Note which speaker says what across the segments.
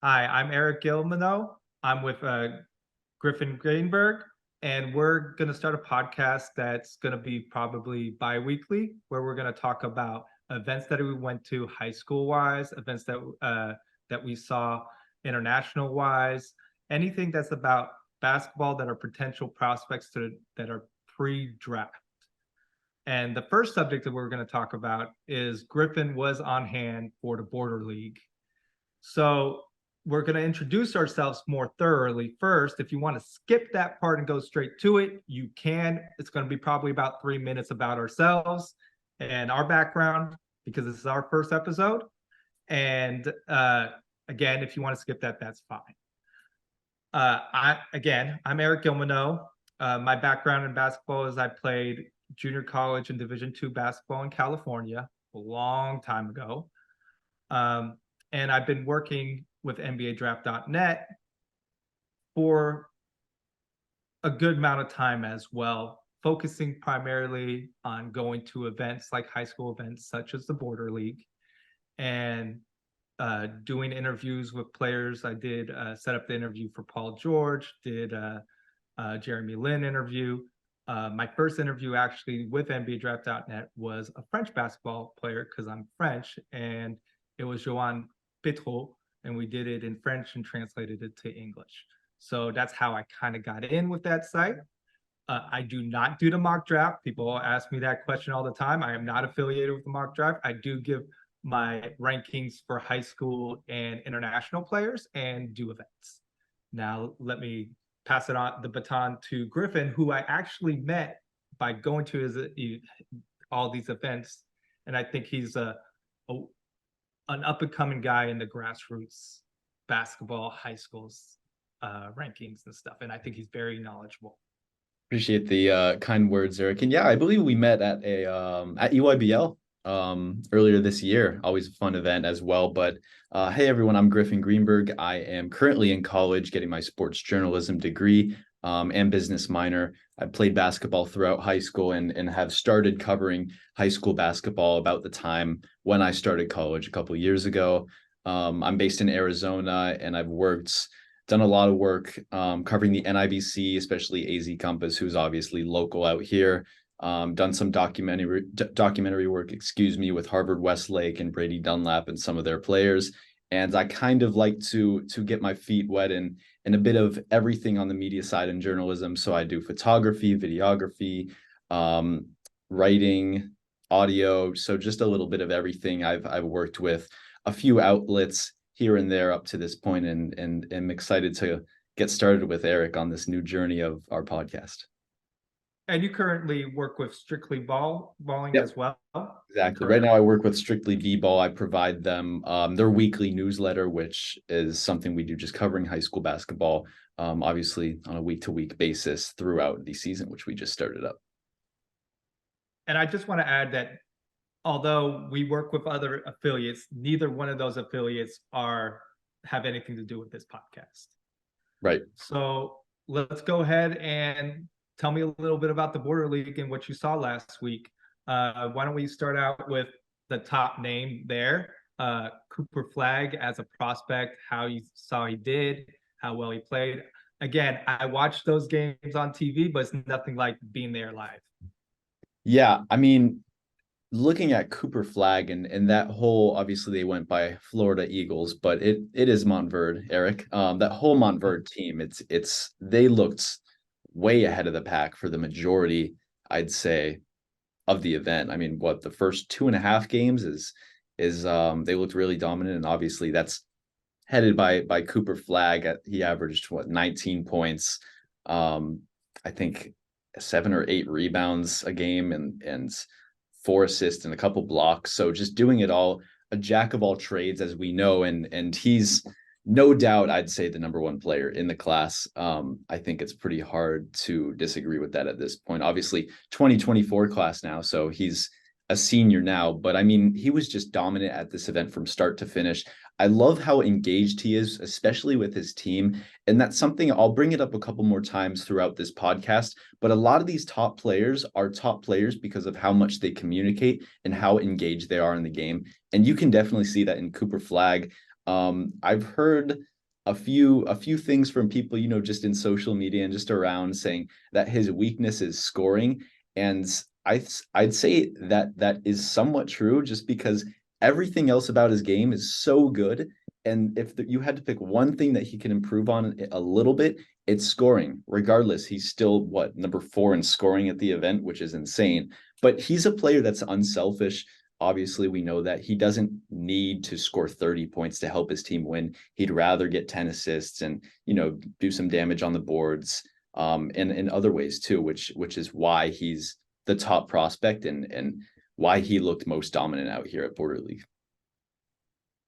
Speaker 1: Hi, I'm Eric Guilleminault. I'm with Griffin Greenberg, and we're going to start a podcast that's going to be probably bi-weekly, where we're going to talk about events that we went to high school wise, events that we saw international wise, anything that's about basketball that are potential prospects that are pre-draft. And the first subject that we're going to talk about is Griffin was on hand for the Border League. So we're going to introduce ourselves more thoroughly first. If you want to skip that part and go straight to it, you can. It's going to be probably about 3 minutes about ourselves and our background because this is our first episode. And again, if you want to skip that, that's fine. I'm Eric Guilleminault. My background in basketball is I played junior college and Division II basketball in California a long time ago. And I've been working with NBADraft.net for a good amount of time as well, focusing primarily on going to events like high school events such as the Border League and doing interviews with players. I did set up the interview for Paul George, did Jeremy Lin interview. My first interview actually with NBADraft.net was a French basketball player because I'm French, and it was Johan Petro, and we did it in French and translated it to English. So that's how I kind of got in with that site. I do not do the mock draft. People ask me that question all the time. I am not affiliated with the mock draft. I do give my rankings for high school and international players and do events. Now, let me pass it on the baton to Griffin, who I actually met by going to all these events. And I think he's an up-and-coming guy in the grassroots basketball high schools rankings and stuff. And I think he's very knowledgeable.
Speaker 2: Appreciate the kind words, Eric. And yeah, I believe we met at EYBL earlier this year. Always a fun event as well. But hey, everyone, I'm Griffin Greenberg. I am currently in college getting my sports journalism degree and business minor. I played basketball throughout high school and have started covering high school basketball about the time when I started college a couple of years ago. I'm based in Arizona, and I've done a lot of work covering the NIBC, especially AZ Compass, who's obviously local out here. Done some documentary work, with Harvard Westlake and Brady Dunlap and some of their players. And I kind of like to get my feet wet in a bit of everything on the media side in journalism. So I do photography, videography, writing, audio. So just a little bit of everything. I've worked with a few outlets here and there up to this point, and I'm excited to get started with Eric on this new journey of our podcast.
Speaker 1: And you currently work with Strictly Balling
Speaker 2: Yep.
Speaker 1: as well?
Speaker 2: Exactly.
Speaker 1: Correct.
Speaker 2: Right now I work with Strictly B-Ball. I provide them their weekly newsletter, which is something we do just covering high school basketball, obviously on a week-to-week basis throughout the season, which we just started up.
Speaker 1: And I just want to add that although we work with other affiliates, neither one of those affiliates have anything to do with this podcast.
Speaker 2: Right.
Speaker 1: So let's go ahead and tell me a little bit about the Border League and what you saw last week. Why don't we start out with the top name there, Cooper Flagg as a prospect, how you saw he did, how well he played. Again, I watched those games on TV, but it's nothing like being there live.
Speaker 2: Yeah, I mean, looking at Cooper Flagg and that whole, obviously they went by Florida Eagles, but it is Montverde, Eric. That whole Montverde team, they looked way ahead of the pack for the majority, I'd say, of the event. I mean, the first 2.5 games is they looked really dominant, and obviously that's headed by Cooper Flagg. He averaged 19 points, I think 7 or 8 rebounds a game, and 4 assists and a couple blocks. So just doing it all, a jack of all trades, as we know, and he's no doubt, I'd say, the number 1 player in the class. I think it's pretty hard to disagree with that at this point. Obviously, 2024 class now, so he's a senior now, but I mean, he was just dominant at this event from start to finish. I love how engaged he is, especially with his team. And that's something I'll bring it up a couple more times throughout this podcast. But a lot of these top players are top players because of how much they communicate and how engaged they are in the game. And you can definitely see that in Cooper Flagg. I've heard a few things from people, just in social media and just around, saying that his weakness is scoring. And I'd say that that is somewhat true, just because everything else about his game is so good. And if you had to pick one thing that he can improve on a little bit, it's scoring. Regardless, he's still number 4 in scoring at the event, which is insane. But he's a player that's unselfish. Obviously, we know that he doesn't need to score 30 points to help his team win. He'd rather get 10 assists and, do some damage on the boards, and in other ways too, which is why he's the top prospect, and why he looked most dominant out here at Border League.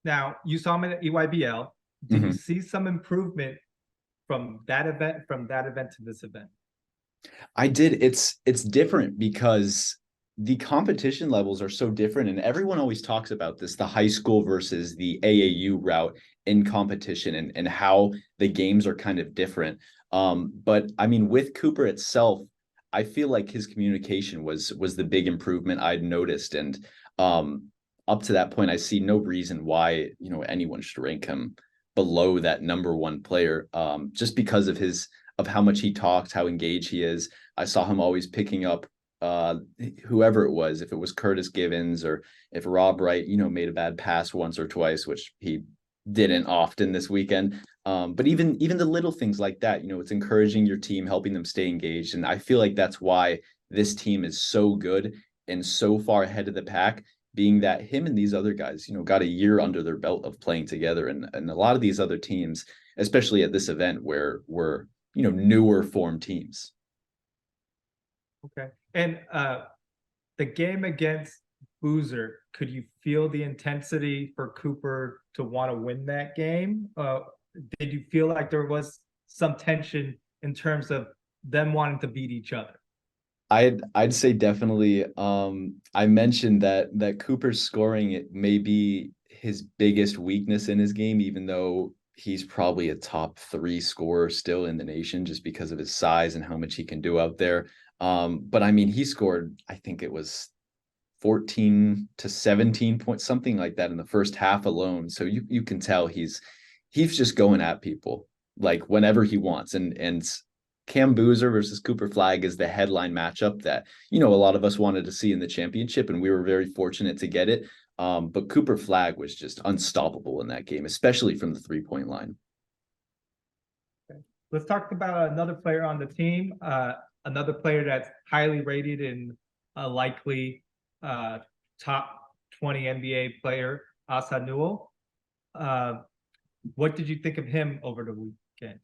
Speaker 1: Now, you saw him at EYBL. Did you see some improvement from that event to this event?
Speaker 2: I did. It's different because the competition levels are so different, and everyone always talks about this, the high school versus the AAU route in competition, and how the games are kind of different. But I mean, with Cooper itself, I feel like his communication was the big improvement I'd noticed. And up to that point, I see no reason why, anyone should rank him below that number 1 player, just because of how much he talks, how engaged he is. I saw him always picking up whoever it was, if it was Curtis Givens, or if Rob Wright, made a bad pass once or twice, which he didn't often this weekend. But even the little things like that, it's encouraging your team, helping them stay engaged. And I feel like that's why this team is so good and so far ahead of the pack, being that him and these other guys, got a year under their belt of playing together. And a lot of these other teams, especially at this event, where we're, newer formed teams.
Speaker 1: Okay. And the game against Boozer, could you feel the intensity for Cooper to want to win that game? Did you feel like there was some tension in terms of them wanting to beat each other?
Speaker 2: I'd say definitely. I mentioned that Cooper's scoring, it may be his biggest weakness in his game, even though he's probably a top 3 scorer still in the nation, just because of his size and how much he can do out there. But I mean, he scored, I think it was 14 to 17 points, something like that, in the first half alone. So you can tell he's just going at people like whenever he wants. And Cam Boozer versus Cooper Flagg is the headline matchup that, a lot of us wanted to see in the championship, and we were very fortunate to get it. But Cooper Flagg was just unstoppable in that game, especially from the 3-point line.
Speaker 1: Okay. Let's talk about another player on the team, another player that's highly rated and a likely top 20 NBA player, Asa Newell. What did you think of him over the weekend?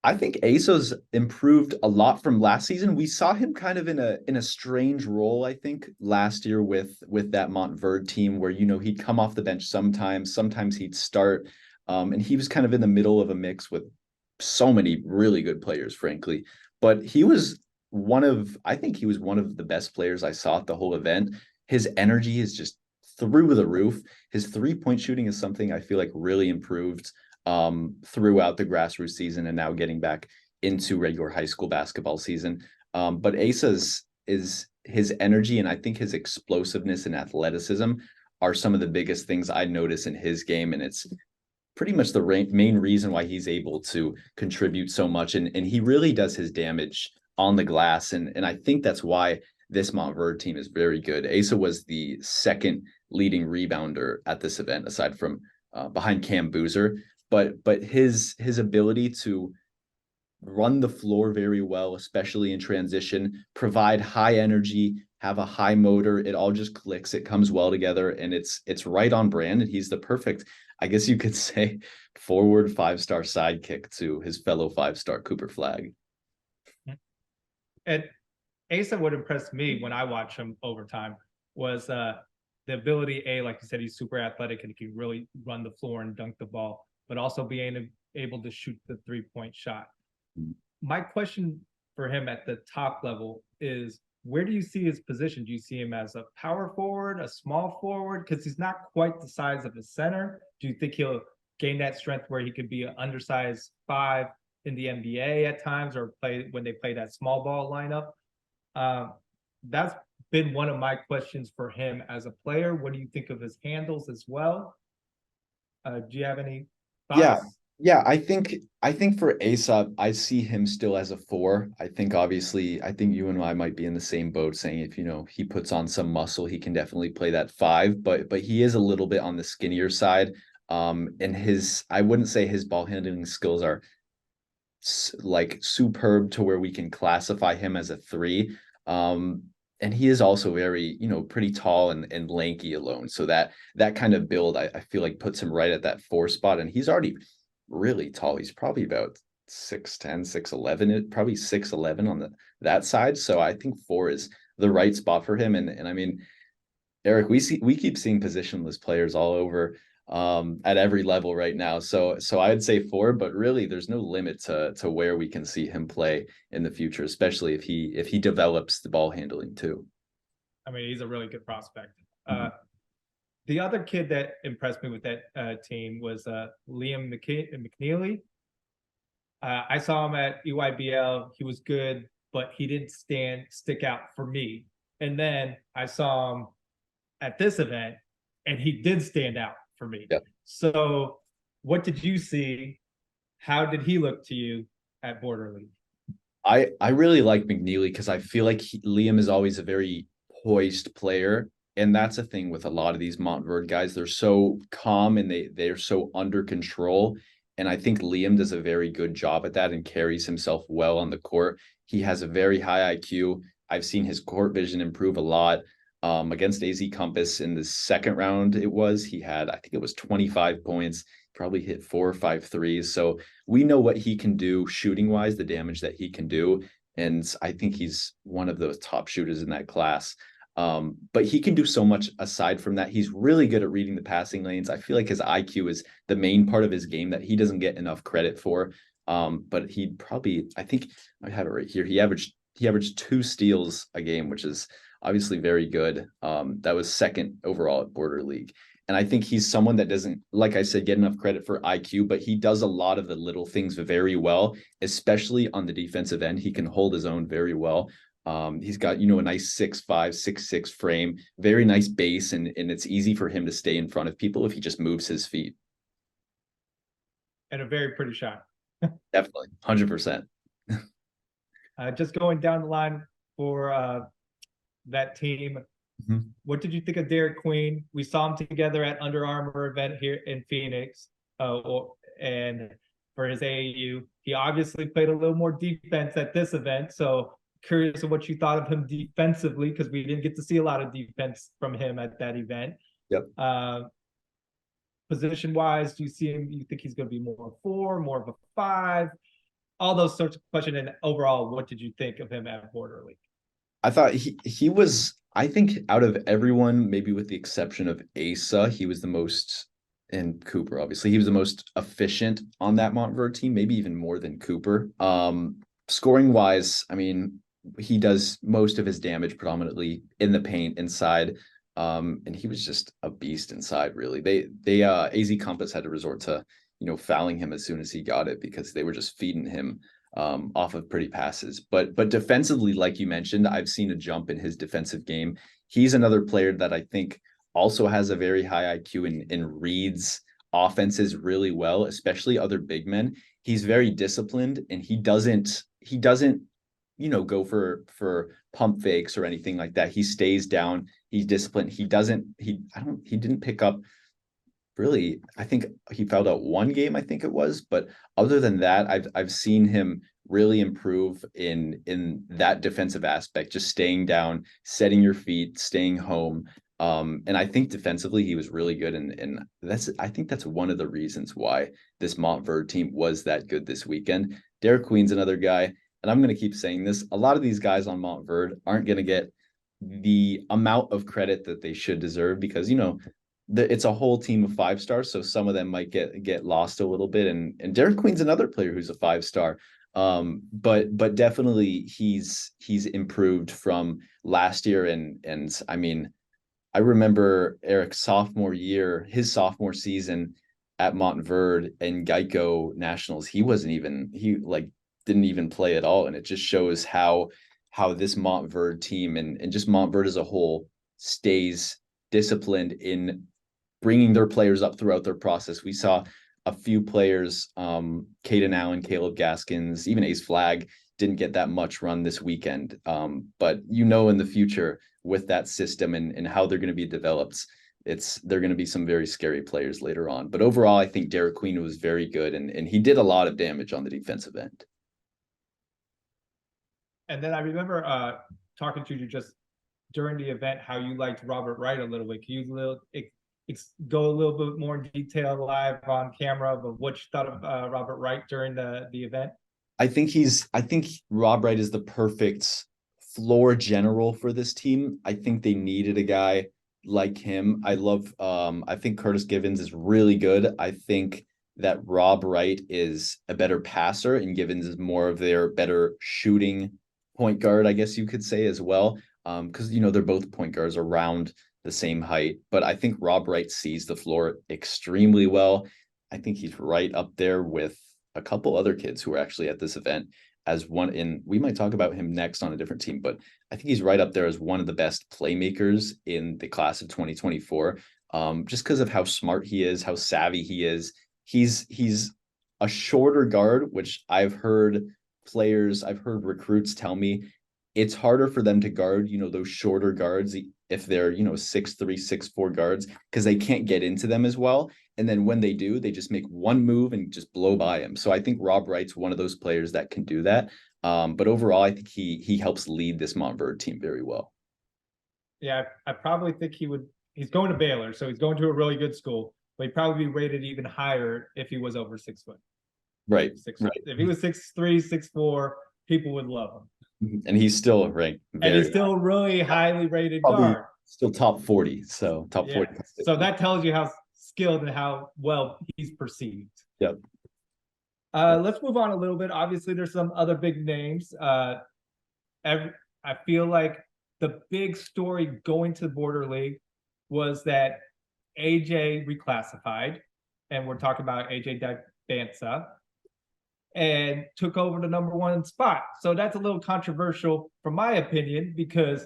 Speaker 2: I think Asa's improved a lot from last season. We saw him kind of in a strange role, I think, last year with that Montverde team, where, he'd come off the bench sometimes he'd start, and he was kind of in the middle of a mix with so many really good players, frankly. But I think he was one of the best players I saw at the whole event. His energy is just through the roof. His 3-point shooting is something I feel like really improved throughout the grassroots season, and now getting back into regular high school basketball season. But Asa's is his energy, and I think his explosiveness and athleticism are some of the biggest things I notice in his game. And it's pretty much the main reason why he's able to contribute so much. And he really does his damage on the glass. And I think that's why this Montverde team is very good. Asa was the 2nd leading rebounder at this event, aside from behind Cam Boozer. But his ability to run the floor very well, especially in transition, provide high energy, have a high motor, it all just clicks. It comes well together, and it's right on brand. And he's the perfect, I guess you could say, forward 5-star sidekick to his fellow 5-star Cooper Flagg.
Speaker 1: And Asa, what impressed me when I watched him over time was the ability, like you said, he's super athletic and he can really run the floor and dunk the ball, but also being able to shoot the 3-point shot. My question for him at the top level is, where do you see his position? Do you see him as a power forward, a small forward? Because he's not quite the size of a center. Do you think he'll gain that strength where he could be an undersized 5 in the NBA at times, or play when they play that small ball lineup? That's been one of my questions for him as a player. What do you think of his handles as well? Do you have any
Speaker 2: Yeah,
Speaker 1: Thoughts?
Speaker 2: yeah. I think for Aesop, I see him still as a four. I think obviously, I think you and I might be in the same boat, saying if he puts on some muscle, he can definitely play that five. But he is a little bit on the skinnier side. And I wouldn't say his ball handling skills are like superb to where we can classify him as a three. Um, and he is also very, pretty tall and lanky alone. So that kind of build, I feel like puts him right at that four spot. And he's already really tall. He's probably about 6'10, 6'11, probably 6'11 on that side. So I think four is the right spot for him. And I mean, Eric, we keep seeing positionless players all over at every level right now. So I'd say four, but really there's no limit to where we can see him play in the future, especially if he develops the ball handling too.
Speaker 1: I mean, he's a really good prospect.
Speaker 2: Mhm.
Speaker 1: The other kid that impressed me with that team was Liam McNeely. I saw him at EYBL. He was good, but he didn't stick out for me. And then I saw him at this event, and he did stand out for me.
Speaker 2: Yeah.
Speaker 1: So, what did you see? How did he look to you at Border League?
Speaker 2: I really like McNeely because I feel like Liam is always a very poised player. And that's a thing with a lot of these Montverde guys. They're so calm and they're so under control. And I think Liam does a very good job at that and carries himself well on the court. He has a very high IQ. I've seen his court vision improve a lot. Against AZ Compass in the second round, he had, I think it was 25 points, probably hit 4 or 5 threes. So we know what he can do shooting wise, the damage that he can do. And I think he's one of those top shooters in that class. But he can do so much aside from that. He's really good at reading the passing lanes. I feel like his IQ is the main part of his game that he doesn't get enough credit for. But I think I have it right here. He averaged 2 steals a game, which is obviously very good. That was second overall at Border League. And I think he's someone that doesn't, like I said, get enough credit for IQ, but he does a lot of the little things very well, especially on the defensive end. He can hold his own very well. He's got, a nice 6'5", 6'6" frame, very nice base, and it's easy for him to stay in front of people if he just moves his feet.
Speaker 1: And a very pretty shot.
Speaker 2: Definitely, 100%.
Speaker 1: Just going down the line for that team.
Speaker 2: Mhm.
Speaker 1: What did you think of Derek Queen? We saw him together at Under Armour event here in Phoenix, and for his AAU, he obviously played a little more defense at this event. So curious of what you thought of him defensively, because we didn't get to see a lot of defense from him at that event.
Speaker 2: Yep.
Speaker 1: Position wise, do you see him? You think he's going to be more of a four, more of a five? All those sorts of questions. And overall, what did you think of him at Border League?
Speaker 2: I thought he was, I think out of everyone, maybe with the exception of Asa, he was the most, and Cooper, obviously, he was the most efficient on that Montverde team, maybe even more than Cooper. Scoring wise, I mean, he does most of his damage predominantly in the paint inside. And he was just a beast inside, really. They AZ Compass had to resort to, fouling him as soon as he got it because they were just feeding him off of pretty passes. But defensively, like you mentioned, I've seen a jump in his defensive game. He's another player that I think also has a very high IQ and reads offenses really well, especially other big men. He's very disciplined and he doesn't go for pump fakes or anything like that. He stays down. He's disciplined. He didn't pick up really. I think he fouled out one game, I think it was, but other than that, I've seen him really improve in that defensive aspect, just staying down, setting your feet, staying home. And I think defensively he was really good, and I think that's one of the reasons why this Montverde team was that good this weekend. Derek Queen's another guy, and I'm going to keep saying this. A lot of these guys on Montverde aren't going to get the amount of credit that they should deserve because it's a whole team of 5 stars, so some of them might get lost a little bit. And Derek Queen's another player who's a 5 star. But definitely he's improved from last year. And I mean, I remember Eric's his sophomore season at Montverde and Geico Nationals. He like didn't even play at all. And it just shows how this Montverde team and just Montverde as a whole stays disciplined in bringing their players up throughout their process. We saw a few players, Caden Allen, Caleb Gaskins, even Ace Flagg didn't get that much run this weekend. But in the future with that system and how they're going to be developed, they're going to be some very scary players later on. But overall, I think Derek Queen was very good, and he did a lot of damage on the defensive end.
Speaker 1: And then I remember talking to you just during the event how you liked Robert Wright a little bit. Can you go a little bit more in detail live on camera of what you thought of Robert Wright during the event?
Speaker 2: I think Rob Wright is the perfect floor general for this team. I think they needed a guy like him. I think Curtis Givens is really good. I think that Rob Wright is a better passer and Givens is more of their better shooting point guard, I guess you could say as well. Because they're both point guards around the same height, but I think Rob Wright sees the floor extremely well. I think he's right up there with a couple other kids who are actually at this event as we might talk about him next on a different team, but I think he's right up there as one of the best playmakers in the class of 2024. Just because of how smart he is, how savvy he is. He's a shorter guard, which I've heard recruits tell me it's harder for them to guard, those shorter guards if they're, 6'3", 6'4" guards, because they can't get into them as well. And then when they do, they just make one move and just blow by him. So I think Rob Wright's one of those players that can do that. But overall, I think he helps lead this Montverde team very well.
Speaker 1: Yeah, I probably think he's going to Baylor, so he's going to a really good school, but he'd probably be rated even higher if he was over 6 foot.
Speaker 2: Right.
Speaker 1: Right. If he was 6'3", 6'4", people would love him.
Speaker 2: And he's still ranked
Speaker 1: and he's still really highly rated guard.
Speaker 2: Still top 40. So top 40.
Speaker 1: So that tells you how skilled and how well he's perceived.
Speaker 2: Yep.
Speaker 1: Let's move on a little bit. Obviously, there's some other big names. I feel like the big story going to the Border League was that AJ reclassified, and we're talking about AJ Dybantsa, and took over the #1 spot. So that's a little controversial from my opinion because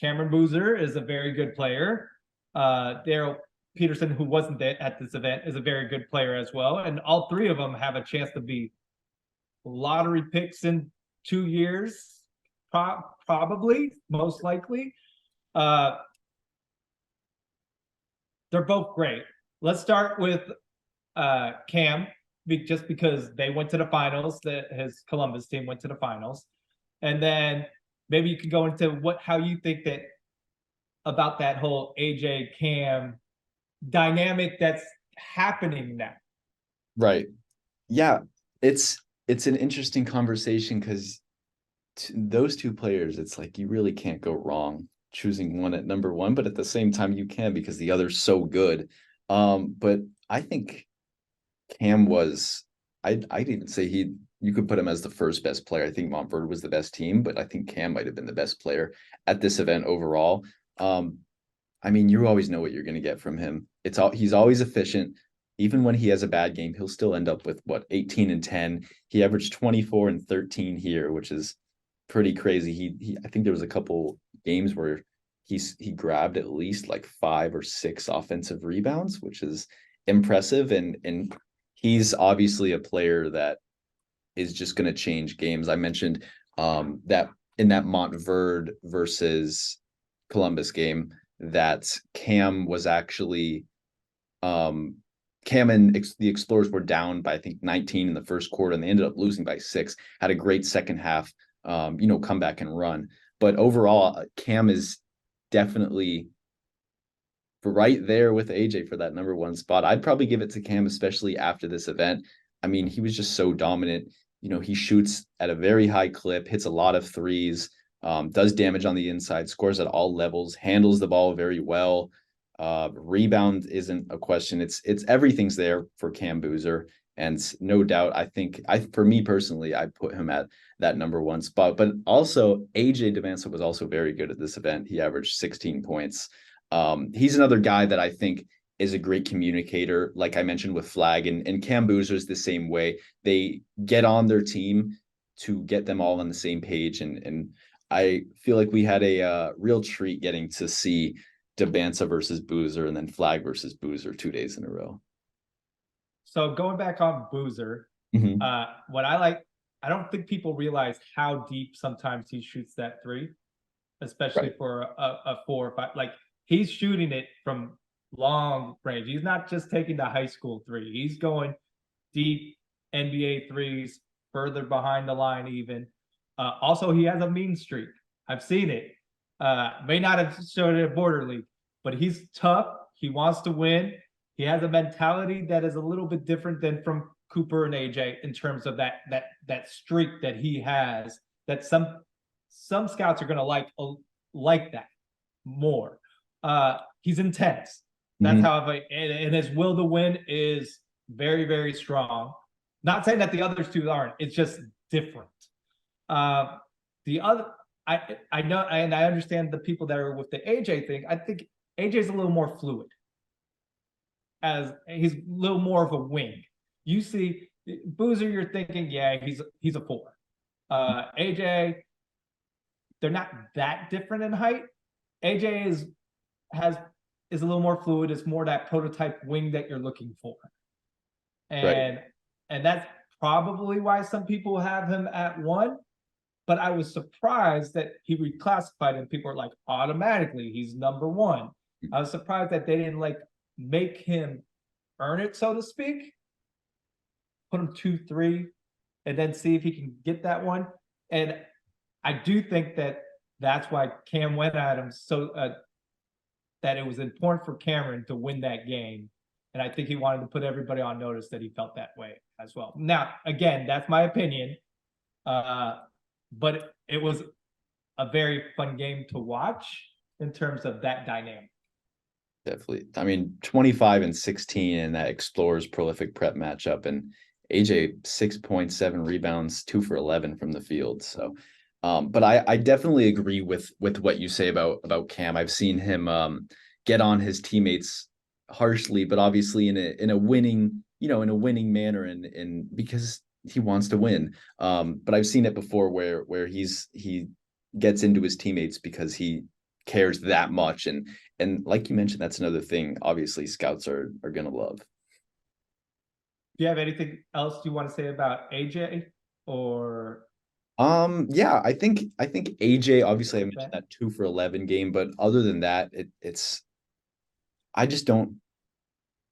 Speaker 1: Cameron Boozer is a very good player. Daryl Peterson, who wasn't at this event, is a very good player as well. And all three of them have a chance to be lottery picks in 2 years, probably, most likely. They're both great. Let's start with Cam, just because they went to the finals, his Columbus team went to the finals. And then maybe you can go into how you think that about that whole AJ Cam dynamic that's happening now.
Speaker 2: Right. Yeah. It's an interesting conversation because those two players, it's like you really can't go wrong choosing one at #1, but at the same time you can because the other's so good. But I think Cam was, I'd even say you could put him as the first best player. I think Montverde was the best team, but I think Cam might have been the best player at this event overall. I mean, you always know what you're going to get from him. He's always efficient. Even when he has a bad game, he'll still end up with 18 and 10. He averaged 24 and 13 here, which is pretty crazy. I think there was a couple games where he grabbed at least like 5 or 6 offensive rebounds, which is impressive. And he's obviously a player that is just going to change games. I mentioned that in that Montverde versus Columbus game that Cam was actually Cam and the Explorers were down by I think 19 in the first quarter, and they ended up losing by 6. Had a great second half, come back and run. But overall, Cam is definitely right there with AJ for that #1 spot. I'd probably give it to Cam, especially after this event. I mean, he was just so dominant. He shoots at a very high clip, hits a lot of threes, does damage on the inside, scores at all levels, handles the ball very well. Rebound isn't a question. It's everything's there for Cam Boozer. And no doubt, I think for me personally, I put him at that #1 spot. But also AJ Dybantsa was also very good at this event. He averaged 16 points. He's another guy that I think is a great communicator, like I mentioned with Flagg, and Cam Boozer's the same way. They get on their team to get them all on the same page. And I feel like we had a real treat getting to see Dybantsa versus Boozer and then Flagg versus Boozer 2 days in a row.
Speaker 1: So going back on Boozer,
Speaker 2: Mhm.
Speaker 1: what I like, I don't think people realize how deep sometimes he shoots that three, especially
Speaker 2: Right.
Speaker 1: for a 4 or 5. Like he's shooting it from long range. He's not just taking the high school three. He's going deep NBA threes, further behind the line even. Also, he has a mean streak. I've seen it. May not have showed it at Border League, but he's tough. He wants to win. He has a mentality that is a little bit different than from Cooper and AJ in terms of that streak that he has. That some scouts are going to like that more. He's intense. That's
Speaker 2: Mhm.
Speaker 1: how and his will to win is very, very strong. Not saying that the others two aren't. It's just different. Uh, the other, I know, and I understand the people that are with the AJ thing. I think AJ's a little more fluid, as he's a little more of a wing. You see, Boozer, you're thinking, yeah, he's a 4. AJ, they're not that different in height. AJ has is a little more fluid. It's more that prototype wing that you're looking for,
Speaker 2: Right.
Speaker 1: and that's probably why some people have him at 1. But I was surprised that he reclassified and people are like, automatically he's number 1. I was surprised that they didn't like make him earn it, so to speak. Put him 2, 3, and then see if he can get that one. And I do think that that's why Cam went at him so that it was important for Cameron to win that game. And I think he wanted to put everybody on notice that he felt that way as well. Now, again, that's my opinion. But it was a very fun game to watch in terms of that dynamic.
Speaker 2: Definitely. I mean, 25 and 16 in that Explorers prolific prep matchup, and AJ 6.7 rebounds, 2 for 11 from the field. So, but I definitely agree with what you say about Cam. I've seen him get on his teammates harshly, but obviously in a winning, in a winning manner, and because he wants to win. But I've seen it before where he gets into his teammates because he cares that much, and like you mentioned, that's another thing obviously scouts are gonna love.
Speaker 1: Do you have anything else you want to say about AJ or
Speaker 2: Yeah, I think AJ, obviously I mentioned that 2 for 11 game, but other than that, it's I just don't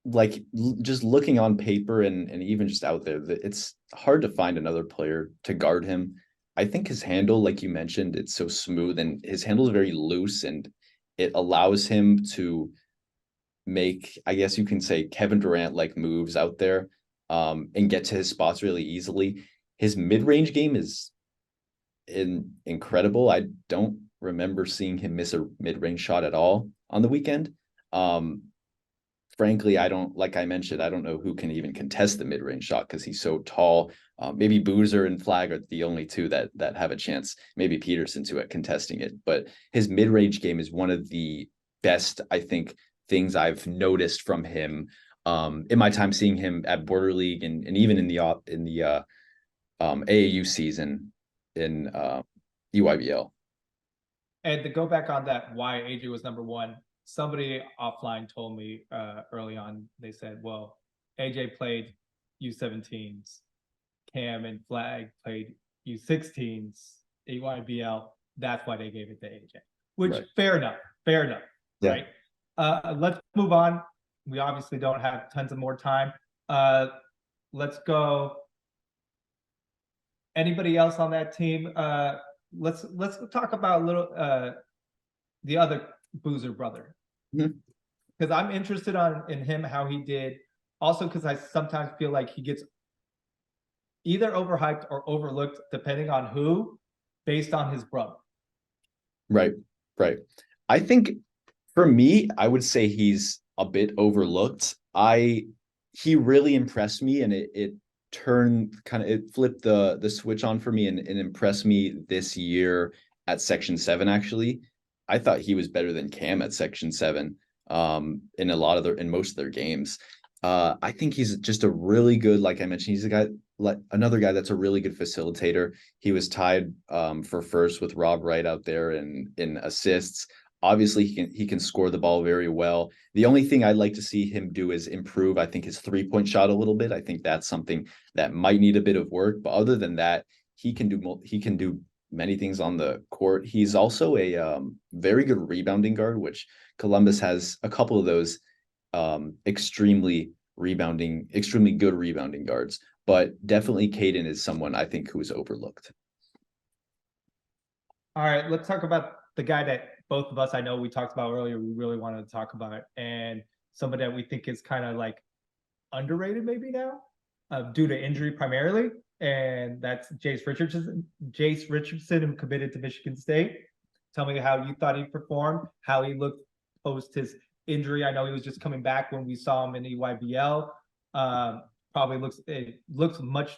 Speaker 2: like just looking on paper and even just out there that it's hard to find another player to guard him. I think his handle, like you mentioned, it's so smooth, and his handle is very loose, and it allows him to make, I guess you can say, Kevin Durant like moves out there, and get to his spots really easily. His mid-range game is incredible. I don't remember seeing him miss a mid-range shot at all on the weekend. Um, Frankly, I don't, like I mentioned, I don't know who can even contest the mid-range shot because he's so tall. Maybe Boozer and Flagg are the only two that have a chance. Maybe Peterson too at contesting it, but his mid-range game is one of the best, I think, things I've noticed from him in my time seeing him at Border League, and even in the AAU season in EYBL.
Speaker 1: and to go back on that why AJ was number 1, somebody offline told me early on, they said, well, AJ played U17s, Cam and Flagg played U16s, EYBL. That's why they gave it to AJ. Which
Speaker 2: Right.
Speaker 1: fair enough,
Speaker 2: Yeah.
Speaker 1: right? Let's move on. We obviously don't have tons of more time. Let's go. Anybody else on that team? Let's talk about a little the other Boozer brother,
Speaker 2: Mhm.
Speaker 1: because I'm interested in him, how he did. Also, because I sometimes feel like he gets either overhyped or overlooked, depending on who, based on his brother.
Speaker 2: Right. Right. I think for me, I would say he's a bit overlooked. He really impressed me, and it turned kind of, it flipped the switch on for me, and impressed me this year at Section 7 actually. I thought he was better than Cam at Section 7 in most of their games. I think he's just a really good, like I mentioned, he's a guy, like another guy that's a really good facilitator. He was tied for first with Rob Wright out there in assists. Obviously, he can score the ball very well. The only thing I'd like to see him do is improve, I think, his 3-point shot a little bit. I think that's something that might need a bit of work. But other than that, he can do many things on the court. He's also a very good rebounding guard, which Columbus has a couple of those extremely good rebounding guards. But definitely Caden is someone I think who is overlooked.
Speaker 1: All right, let's talk about the guy that both of us, I know we talked about earlier, we really wanted to talk about, and somebody that we think is kind of like underrated maybe now, due to injury primarily, and that's Jace Richardson. Jace Richardson, committed to Michigan State. Tell me how you thought he performed, how he looked post his injury. I know he was just coming back when we saw him in EYBL. Probably looks much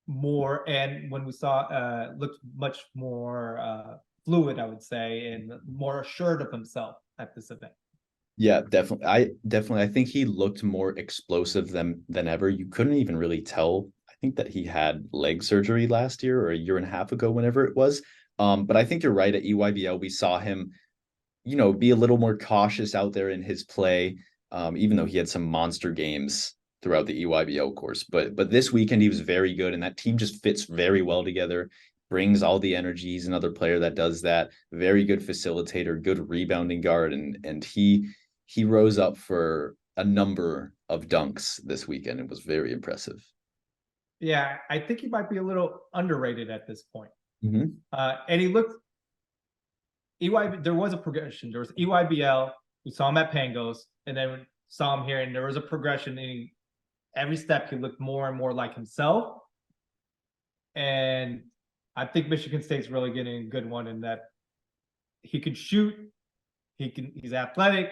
Speaker 1: more, and when we saw looked much more fluid, I would say, and more assured of himself at this event.
Speaker 2: Yeah, definitely. I think he looked more explosive than ever. You couldn't even really tell. I think that he had leg surgery last year or a year and a half ago, whenever it was. But I think you're right. At EYBL, we saw him, be a little more cautious out there in his play, even though he had some monster games throughout the EYBL course. But this weekend he was very good, and that team just fits very well together. Brings all the energy. He's another player that does that. Very good facilitator, good rebounding guard, and he rose up for a number of dunks this weekend. It was very impressive.
Speaker 1: Yeah, I think he might be a little underrated at this point.
Speaker 2: Mm-hmm.
Speaker 1: And he looked there was a progression. There was EYBL. We saw him at Pangos, and then saw him here, and there was a progression. And every step, he looked more and more like himself. And I think Michigan State's really getting a good one in that he can shoot. He's athletic.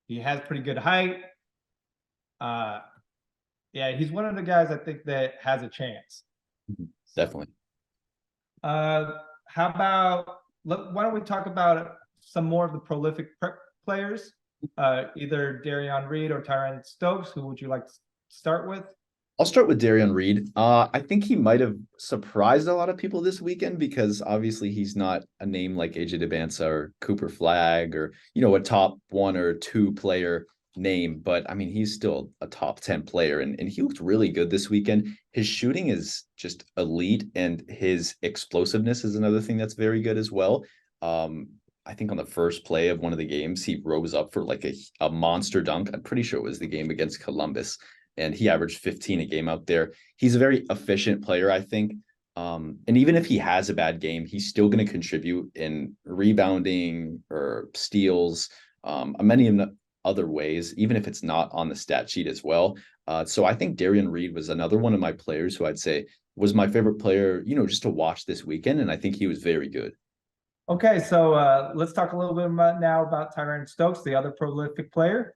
Speaker 1: He has pretty good height. Yeah, he's one of the guys I think that has a chance.
Speaker 2: Definitely.
Speaker 1: How about, why don't we talk about some more of the prolific players? Either Darian Reed or Tyron Stokes. Who would you like to start with?
Speaker 2: I'll start with Darian Reed. I think he might have surprised a lot of people this weekend because obviously he's not a name like AJ Dybantsa or Cooper Flagg or, a top 1 or 2 player name. But I mean, he's still a top 10 player, and he looked really good this weekend. His shooting is just elite, and his explosiveness is another thing that's very good as well. I think on the first play of one of the games, he rose up for like a monster dunk. I'm pretty sure it was the game against Columbus, and he averaged 15 a game out there. He's a very efficient player, I think. And even if he has a bad game, he's still going to contribute in rebounding or steals, many other ways, even if it's not on the stat sheet as well. So I think Darian Reed was another one of my players who I'd say was my favorite player, just to watch this weekend. And I think he was very good.
Speaker 1: Okay, so let's talk a little bit about Tyron Stokes, the other prolific player.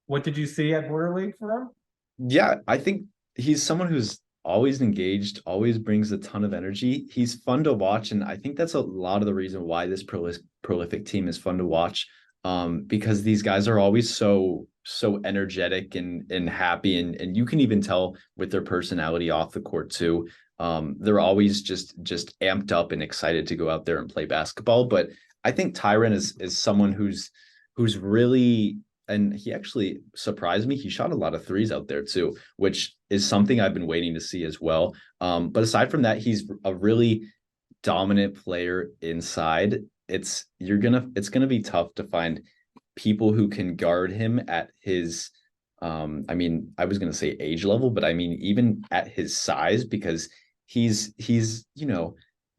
Speaker 1: What did you see at Border League for him?
Speaker 2: Yeah, I think he's someone who's always engaged, always brings a ton of energy. He's fun to watch, and I think that's a lot of the reason why this prolific team is fun to watch. Because these guys are always so energetic and happy, and you can even tell with their personality off the court too. They're always just amped up and excited to go out there and play basketball. But I think Tyron is someone who's really, and he actually surprised me. He shot a lot of threes out there too, which is something I've been waiting to see as well. But aside from that, he's a really dominant player inside. It's gonna be tough to find people who can guard him at his I mean, I was gonna say age level, but I mean even at his size, because he's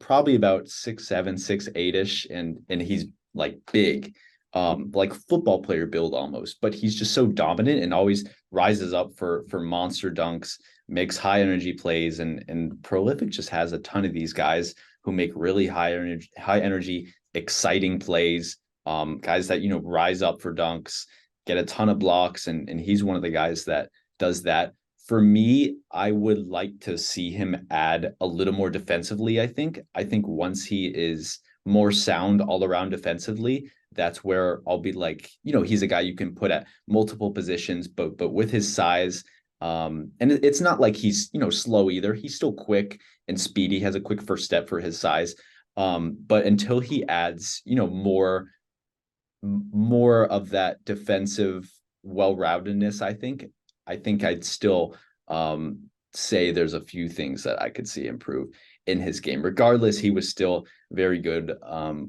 Speaker 2: probably about 6'7", 6'8" and he's like big, like football player build almost, but he's just so dominant and always rises up for monster dunks, makes high energy plays, and Prolific just has a ton of these guys who make really high energy, exciting plays, guys that rise up for dunks, get a ton of blocks, and he's one of the guys that does that. For me, I would like to see him add a little more defensively. I think once he is more sound all around defensively, that's where I'll be like, he's a guy you can put at multiple positions, but with his size, and it's not like he's slow either. He's still quick and speedy, has a quick first step for his size. But until he adds more more of that defensive well-roundedness. I think I'd still say there's a few things that I could see improve in his game. Regardless, he was still very good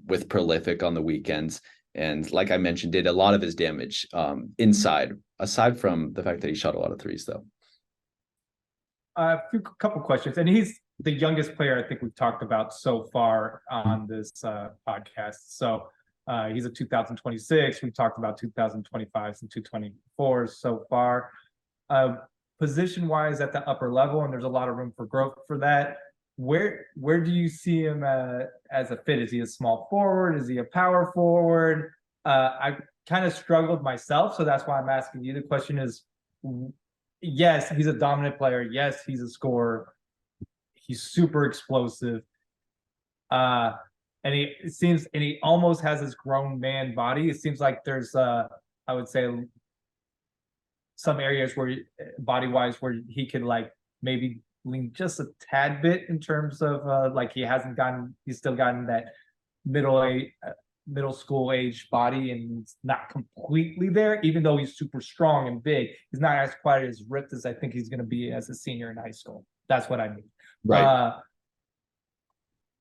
Speaker 2: with prolific on the weekends. And like I mentioned, did a lot of his damage inside, aside from the fact that he shot a lot of threes, though.
Speaker 1: Couple questions, and he's the youngest player I think we've talked about so far on this podcast. So he's a 2026. We've talked about 2025s and 224s so far. Position wise at the upper level, and there's a lot of room for growth for that. Where do you see him as a fit? Is he a small forward? Is he a power forward? I kind of struggled myself, so that's why I'm asking you. The question is, yes, he's a dominant player. Yes, he's a scorer. He's super explosive. And he almost has his grown man body. It seems like there's I would say some areas where body-wise where he could like maybe lean just a tad bit in terms of like he's still gotten that middle school age body, and it's not completely there, even though he's super strong and big. He's not as quite as ripped as I think he's going to be as a senior in high school. That's what I mean.
Speaker 2: Right.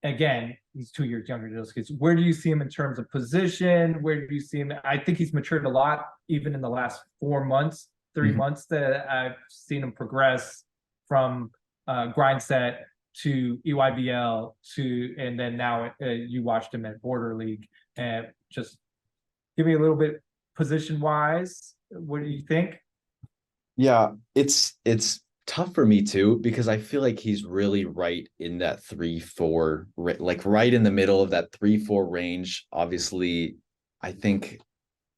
Speaker 1: Again, he's 2 years younger than those kids. Where do you see him in terms of position? Where do you see him? I think he's matured a lot, even in the last 4 months, 3 months that I've seen him progress from grind set to EYBL and then now you watched him at Border League. And just give me a little bit position wise. What do you think?
Speaker 2: Yeah, it's tough for me too, because I feel like he's really right in that 3-4, like right in the middle of that 3-4 range. Obviously, I think,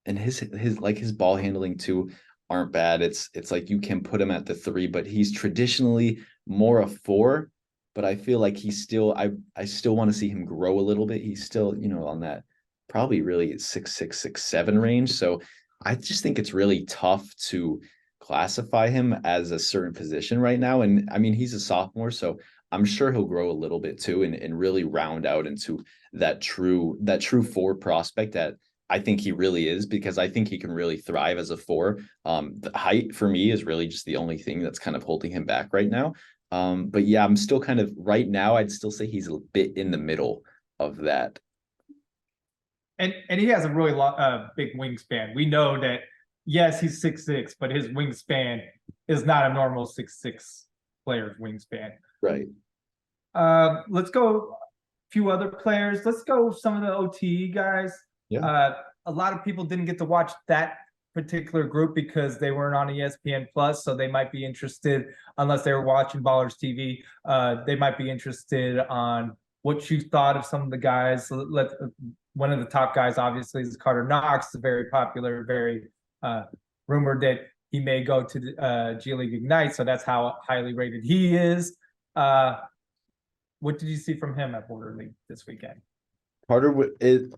Speaker 2: and his ball handling too aren't bad. It's like you can put him at the 3, but he's traditionally more a 4. But I feel like he's still, I still want to see him grow a little bit. He's still, on that probably really 6'6", 6'7" range. So I just think it's really tough to classify him as a certain position right now. And I mean, he's a sophomore, so I'm sure he'll grow a little bit too and really round out into that true 4 prospect that I think he really is, because I think he can really thrive as a 4. The height for me is really just the only thing that's kind of holding him back right now. But yeah, I'm still kind of right now, I'd still say he's a bit in the middle of that.
Speaker 1: And he has a really big wingspan. We know that, yes, he's 6'6", but his wingspan is not a normal 6'6" player's wingspan.
Speaker 2: Right.
Speaker 1: Let's go a few other players. Let's go some of the OTE guys.
Speaker 2: Yeah.
Speaker 1: A lot of people didn't get to watch that particular group because they weren't on ESPN Plus, so they might be interested, unless they were watching Ballers TV. They might be interested on what you thought of some of the guys. One of the top guys, obviously, is Carter Knox, very popular, very rumored that he may go to the G League Ignite, so that's how highly rated he is. What did you see from him at Border League this weekend?
Speaker 2: Carter,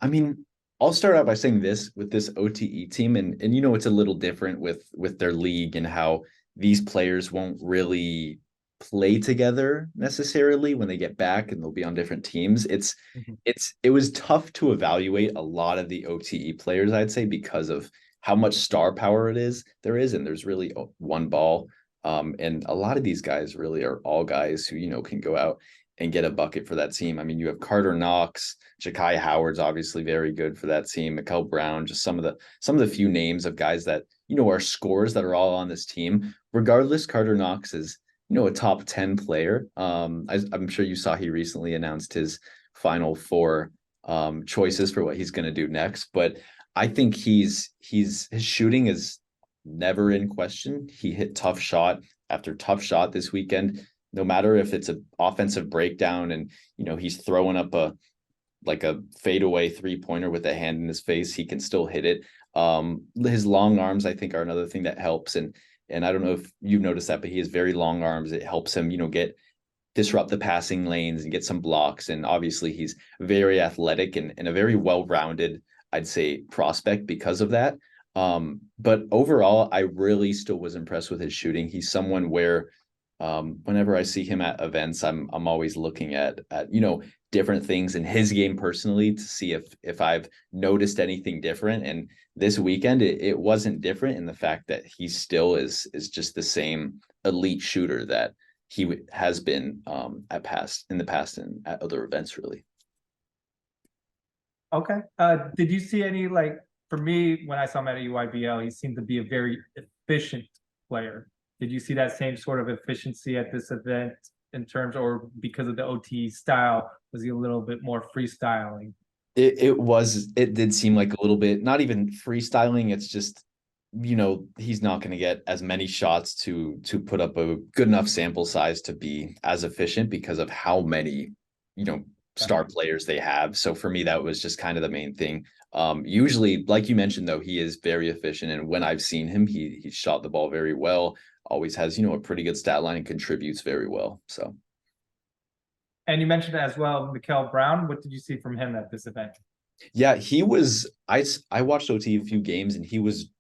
Speaker 2: I mean, I'll start out by saying this with this OTE team, and it's a little different with their league and how these players won't really play together necessarily when they get back, and they'll be on different teams. It was tough to evaluate a lot of the OTE players, I'd say, because of how much star power there is, and there's really one ball. And a lot of these guys really are all guys who, can go out and get a bucket for that team. I mean, you have Carter Knox, Ja'Kai Howard's obviously very good for that team, Mikal Brown, just some of the few names of guys that, are scorers that are all on this team. Regardless, Carter Knox is, a top 10 player. I'm sure you saw he recently announced his final 4 choices for what he's going to do next. But I think his shooting is never in question. He hit tough shot after tough shot this weekend. No matter if it's an offensive breakdown and, he's throwing up a fadeaway 3-pointer with a hand in his face, he can still hit it. His long arms, I think, are another thing that helps. And I don't know if you've noticed that, but he has very long arms. It helps him, disrupt the passing lanes and get some blocks. And obviously he's very athletic and a very well-rounded, I'd say, prospect because of that. But overall, I really still was impressed with his shooting. He's someone where Whenever I see him at events, I'm always looking at different things in his game personally to see if I've noticed anything different. And this weekend it wasn't different in the fact that he still is just the same elite shooter that he has been in the past and at other events really.
Speaker 1: Okay. Did you see any, like, for me, when I saw him at EYBL, he seemed to be a very efficient player. Did you see that same sort of efficiency at this event in terms, or because of the OT style, was he a little bit more freestyling?
Speaker 2: It did seem like a little bit, not even freestyling. It's just, he's not going to get as many shots to put up a good enough sample size to be as efficient because of how many, star players they have. So for me, that was just kind of the main thing. Usually, like you mentioned, though, he is very efficient. And when I've seen him, he shot the ball very well, always has, a pretty good stat line and contributes very well. So.
Speaker 1: And you mentioned as well, Mikael Brown. What did you see from him at this event?
Speaker 2: Yeah, he was. I watched OT a few games, and he was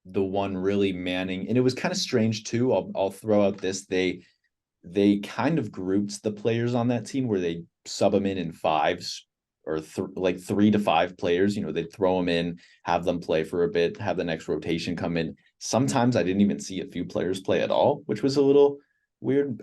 Speaker 2: the one really manning. And it was kind of strange too. I'll throw out this. They kind of grouped the players on that team where they sub them in fives or like 3 to 5 players. They'd throw them in, have them play for a bit, have the next rotation come in. Sometimes I didn't even see a few players play at all, which was a little weird.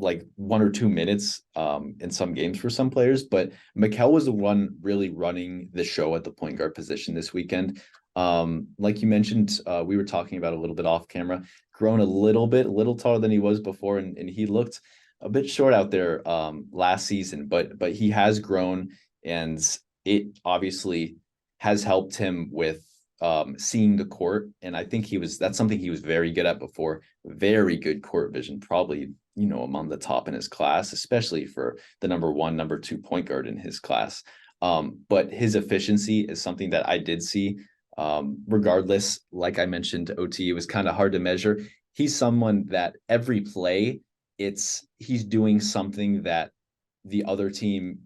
Speaker 2: Like 1 or 2 minutes in some games for some players, but Mikel was the one really running the show at the point guard position this weekend. Like you mentioned, we were talking about a little bit off camera, grown a little taller than he was before, and he looked a bit short out there last season, but he has grown, and it obviously has helped him with seeing the court. And I think that's something he was very good at before. Very good court vision, probably among the top in his class, especially for the number 1, number 2 point guard in his class. But his efficiency is something that I did see. Regardless, like I mentioned, OT, it was kind of hard to measure. He's someone that every play, he's doing something that the other team,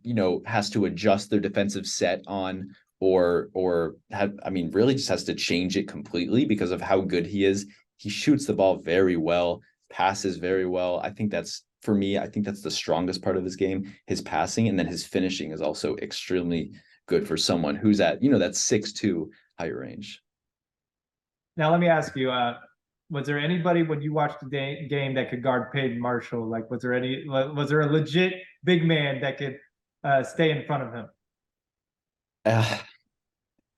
Speaker 2: has to adjust their defensive set on, or really just has to change it completely because of how good he is. He shoots the ball very well, passes very well. I think that's the strongest part of his game, his passing, and then his finishing is also extremely good for someone who's at, that 6'2" height range.
Speaker 1: Now, let me ask you, was there anybody when you watched the game that could guard Peyton Marshall? Like, was there a legit big man that could stay in front of him?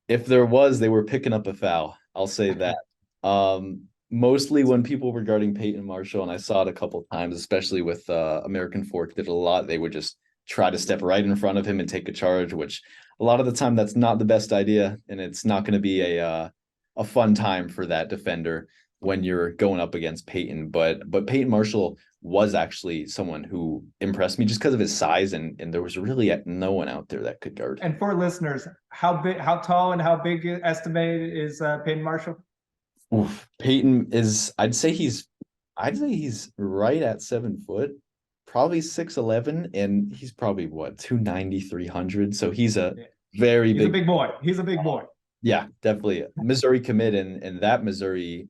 Speaker 2: If there was, they were picking up a foul. I'll say that. Mostly when people were guarding Peyton Marshall, and I saw it a couple of times, especially with American Fork did a lot, they would just try to step right in front of him and take a charge, which a lot of the time that's not the best idea, and it's not going to be a fun time for that defender when you're going up against Peyton. But Peyton Marshall was actually someone who impressed me just because of his size, and there was really no one out there that could guard.
Speaker 1: And for listeners, how tall and how big estimated is Peyton Marshall?
Speaker 2: Oof. Peyton is, I'd say he's right at 7 foot, probably 6'11", and he's probably 290, 300. So he's a very
Speaker 1: big boy. He's a big boy.
Speaker 2: Yeah, definitely. Missouri commit, and that Missouri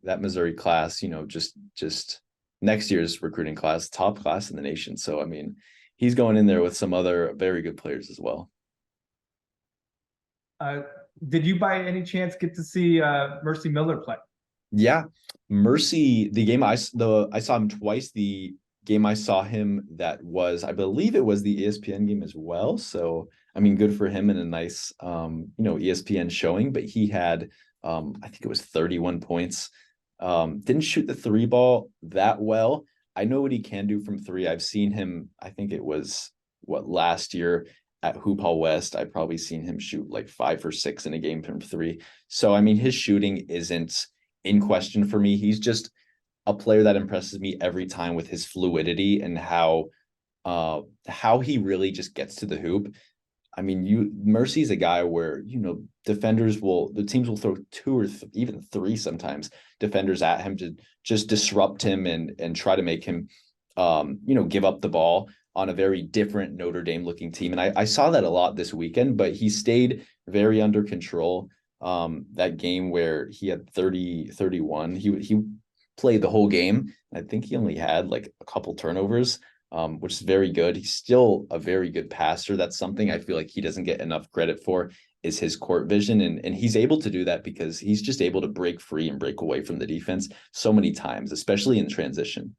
Speaker 2: class, just next year's recruiting class, top class in the nation. So he's going in there with some other very good players as well.
Speaker 1: Did you by any chance get to see Mercy Miller play?
Speaker 2: Yeah, Mercy, the game I saw him twice. The game I saw him, I believe it was the ESPN game as well. So, good for him and a nice, ESPN showing, but he had, I think it was 31 points. Didn't shoot the 3 ball that well. I know what he can do from 3. I've seen him, I think it was last year at Hoop Hall West. I've probably seen him shoot like 5 or 6 in a game from 3. So, his shooting isn't in question for me. He's just a player that impresses me every time with his fluidity and how he really just gets to the hoop. Mercy's a guy where, the teams will throw 2 or even 3 sometimes defenders at him to just disrupt him and try to make him, give up the ball on a very different Notre Dame looking team. And I saw that a lot this weekend, but he stayed very under control. That game where he had 30, 31, he play the whole game. I think he only had like a couple turnovers, which is very good. He's still a very good passer. That's something I feel like he doesn't get enough credit for, is his court vision. And he's able to do that because he's just able to break free and break away from the defense so many times, especially in transition.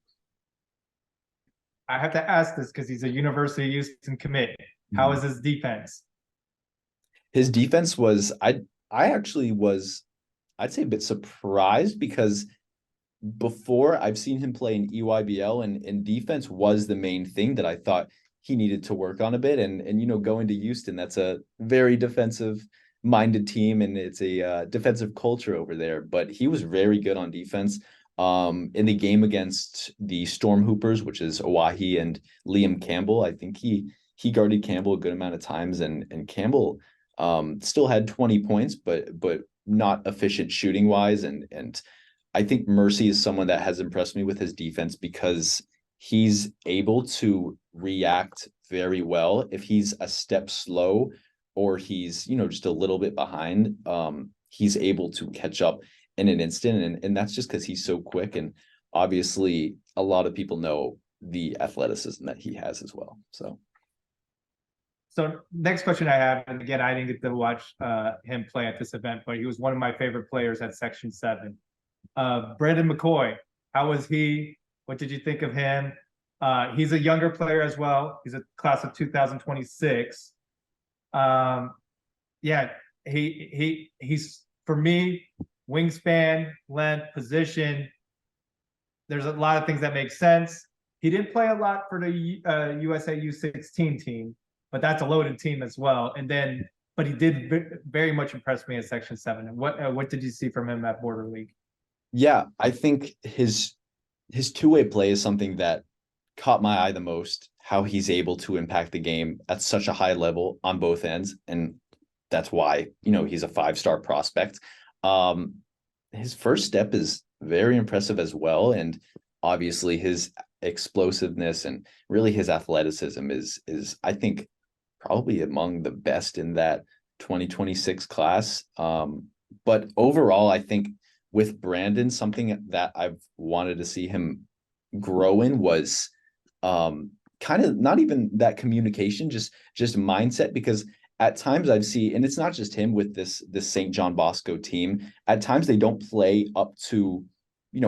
Speaker 1: I have to ask this because he's a University of Houston commit. How is his defense?
Speaker 2: His defense was, I actually was, I'd say a bit surprised, because before I've seen him play in EYBL, and defense was the main thing that I thought he needed to work on a bit. And going to Houston, that's a very defensive minded team, and it's a defensive culture over there. But he was very good on defense. In the game against the Storm Hoopers, which is Oahi and Liam Campbell, I think he guarded Campbell a good amount of times, and Campbell still had 20 points, but not efficient shooting wise. And I think Mercy is someone that has impressed me with his defense, because he's able to react very well if he's a step slow, or he's just a little bit behind. He's able to catch up in an instant, and that's just because he's so quick. And obviously a lot of people know the athleticism that he has as well.
Speaker 1: So next question I have, and again, I didn't get to watch him play at this event, but he was one of my favorite players at Section 7. Brandon McCoy, how was he? What did you think of him? He's a younger player as well. He's a class of 2026. Yeah, he's, for me, wingspan, length, position. There's a lot of things that make sense. He didn't play a lot for the USA U16 team, but that's a loaded team as well. But he did very much impress me at Section 7. And what did you see from him at Border League?
Speaker 2: Yeah, I think his two-way play is something that caught my eye the most, how he's able to impact the game at such a high level on both ends. And that's why, he's a 5-star prospect. His first step is very impressive as well. And obviously his explosiveness and really his athleticism is I think probably among the best in that 2026 class. But overall, I think with Brandon, something that I've wanted to see him grow in was kind of not even that communication, just mindset, because at times I've seen, and it's not just him with this St. John Bosco team, at times they don't play up to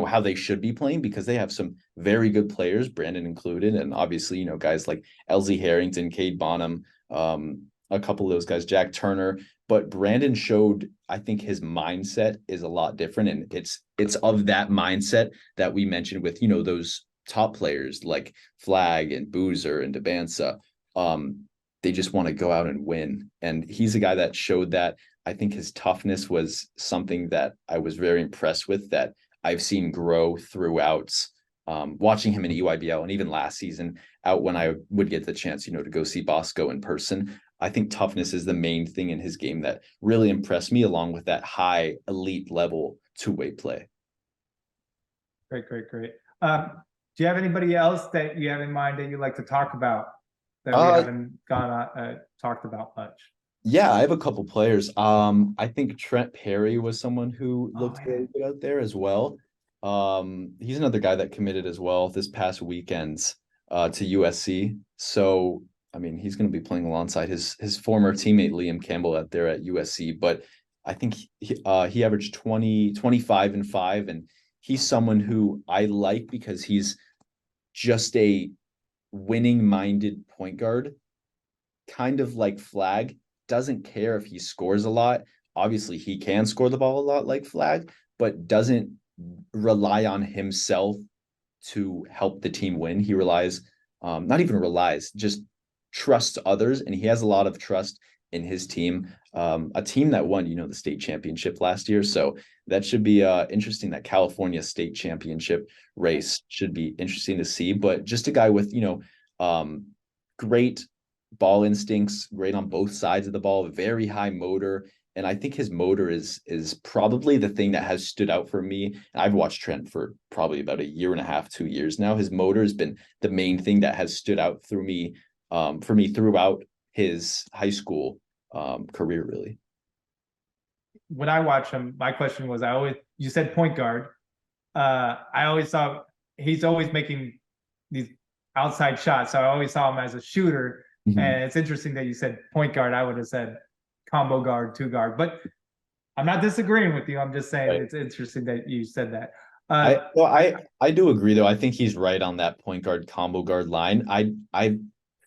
Speaker 2: how they should be playing, because they have some very good players, Brandon included, and obviously guys like Elsie Harrington, Cade Bonham, a couple of those guys, Jack Turner. But Brandon showed, I think his mindset is a lot different, and it's of that mindset that we mentioned with those top players like Flagg and Boozer and Dybantsa. They just want to go out and win, and he's a guy that showed that. I think his toughness was something that I was very impressed with, that I've seen grow throughout watching him in EYBL, and even last season out when I would get the chance, to go see Bosco in person. I think toughness is the main thing in his game that really impressed me, along with that high elite level two-way play.
Speaker 1: Great. Do you have anybody else that you have in mind that you'd like to talk about that we haven't talked about much?
Speaker 2: Yeah, I have a couple players. I think Trent Perry was someone who looked very good out there as well. He's another guy that committed as well this past weekend to USC. So I mean, he's going to be playing alongside his former teammate Liam Campbell out there at USC. But I think he averaged 25 and 5, and he's someone who I like because he's just a winning-minded point guard, kind of like Flagg. Doesn't care if he scores a lot. Obviously, he can score the ball a lot like Flagg, but doesn't rely on himself to help the team win. He relies, not even relies, just trusts others, and he has a lot of trust in his team. A team that won, the state championship last year. So that should be interesting. That California state championship race should be interesting to see. But just a guy with, great ball instincts, great on both sides of the ball, very high motor. And I think his motor is probably the thing that has stood out for me. I've watched Trent for probably about 1.5 2 years now. His motor has been the main thing that has stood out for me throughout his high school career, really.
Speaker 1: When I watch him, my question was, you said point guard. I always saw he's always making these outside shots. So I always saw him as a shooter.
Speaker 2: Mhm.
Speaker 1: And it's interesting that you said point guard. I would have said combo guard, two guard. But I'm not disagreeing with you. I'm just saying
Speaker 2: Right.
Speaker 1: it's interesting that you said that.
Speaker 2: I do agree though. I think he's right on that point guard combo guard line.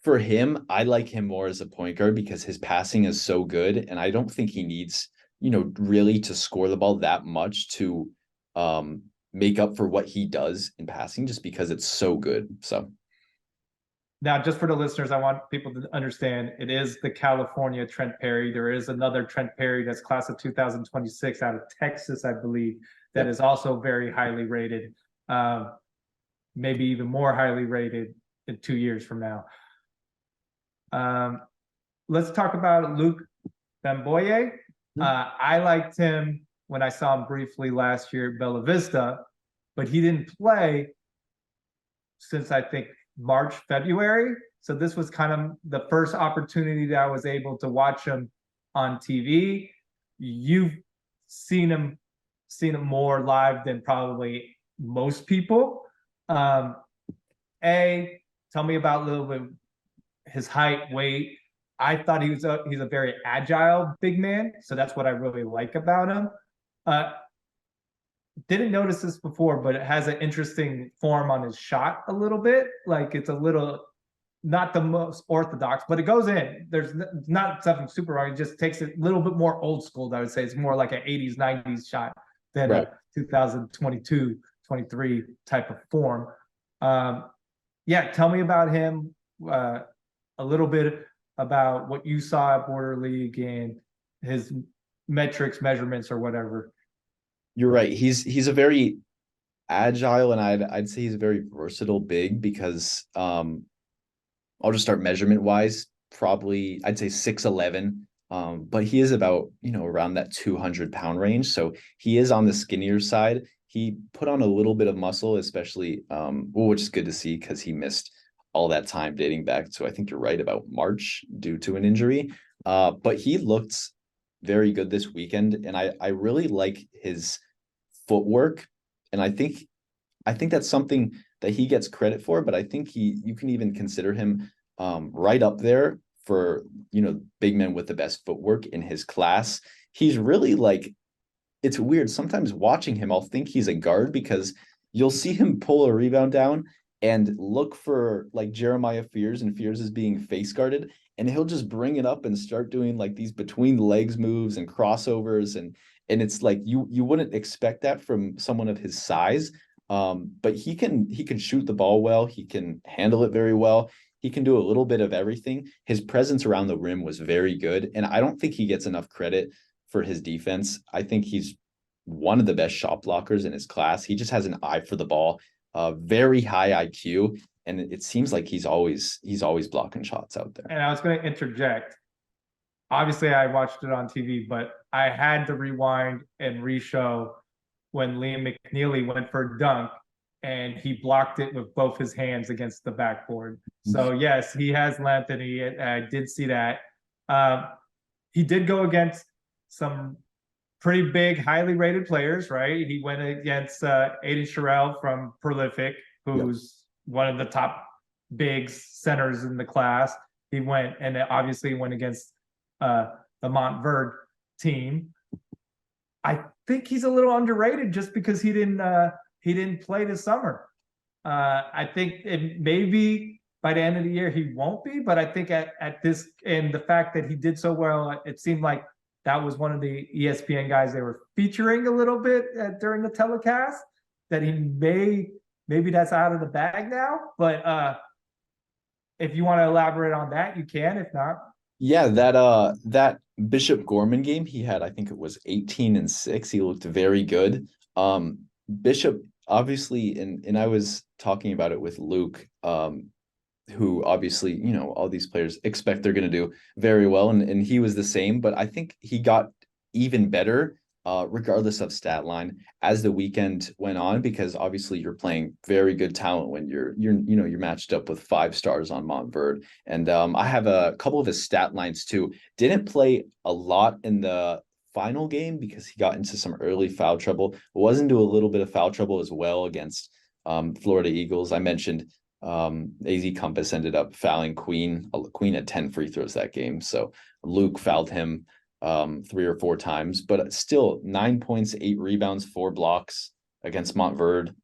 Speaker 2: For him, I like him more as a point guard because his passing is so good, and I don't think he needs, really to score the ball that much to um make up for what he does in passing just because it's so good. So
Speaker 1: Now, just for the listeners, I want people to understand it is the California Trent Perry. There is another Trent Perry that's class of 2026 out of Texas, I believe, that
Speaker 2: yep.
Speaker 1: is also very highly rated, maybe even more highly rated in 2 years from now. Let's talk about Luke Bamboye. I liked him when I saw him briefly last year at Bella Vista, but he didn't play since I think March, February. So this was kind of the first opportunity that I was able to watch him on TV. You've seen him more live than probably most people. Um, Tell me about a little bit his height, weight. I thought he's a very agile big man, so that's what I really like about him. Uh, didn't notice this before, but it has an interesting form on his shot a little bit. Like it's a little not the most orthodox, but it goes in. There's not something super wrong. It just takes it a little bit more old school. I would say it's more like an 80s, 90s shot than
Speaker 2: Right.
Speaker 1: a 2022, 23 type of form. Um, yeah, tell me about him. A little bit about what you saw at Border League and his metrics, measurements, or whatever.
Speaker 2: You're right. He's a very agile and I'd say he's a very versatile big because I'll just start measurement wise, probably I'd say 6'11". But he is about, around that 200-pound range. So he is on the skinnier side. He put on a little bit of muscle, especially which is good to see because he missed all that time dating back. So I think you're right about March due to an injury. But he looked very good this weekend, and I really like his footwork. And I think that's something that he gets credit for, but I think you can even consider him right up there for, big men with the best footwork in his class. He's really like, it's weird. Sometimes watching him, I'll think he's a guard because you'll see him pull a rebound down and look for like Jeremiah Fears, and Fears is being face guarded, and he'll just bring it up and start doing like these between the legs moves and crossovers, and it's like you wouldn't expect that from someone of his size. But he can shoot the ball well, he can handle it very well. He can do a little bit of everything. His presence around the rim was very good, and I don't think he gets enough credit for his defense. I think he's one of the best shot blockers in his class. He just has an eye for the ball, very high IQ, and it seems like he's always blocking shots out there.
Speaker 1: And I was going to interject. Obviously, I watched it on TV, but I had to rewind and re-show when Liam McNeely went for a dunk and he blocked it with both his hands against the backboard. So yes, he has length, and I did see that. Um, he did go against some pretty big, highly rated players, right? He went against Aiden Sherrill from Prolific, who's one of the top bigs centers in the class. He went and obviously went against the Montverde team. I think he's a little underrated just because he didn't play this summer. I think it maybe by the end of the year he won't be, but I think at this, and the fact that he did so well, it seemed like that was one of the ESPN guys they were featuring a little bit during the telecast. That he maybe that's out of the bag now, but if you want to elaborate on that, you can. If not,
Speaker 2: Yeah, that Bishop Gorman game he had, I think it was 18-6. He looked very good. Bishop obviously, and I was talking about it with Luke, who obviously, all these players expect they're going to do very well, and he was the same, but I think he got even better regardless of stat line as the weekend went on, because obviously you're playing very good talent when you're matched up with 5 stars on Montverde. And I have a couple of his stat lines too. Didn't play a lot in the final game because he got into some early foul trouble. Was into a little bit of foul trouble as well against Florida Eagles. I mentioned AZ Compass ended up fouling Queen. Queen had 10 free throws that game. So Luke fouled him 3 or 4 times, but still 9 points, 8 rebounds, 4 blocks against Montverde.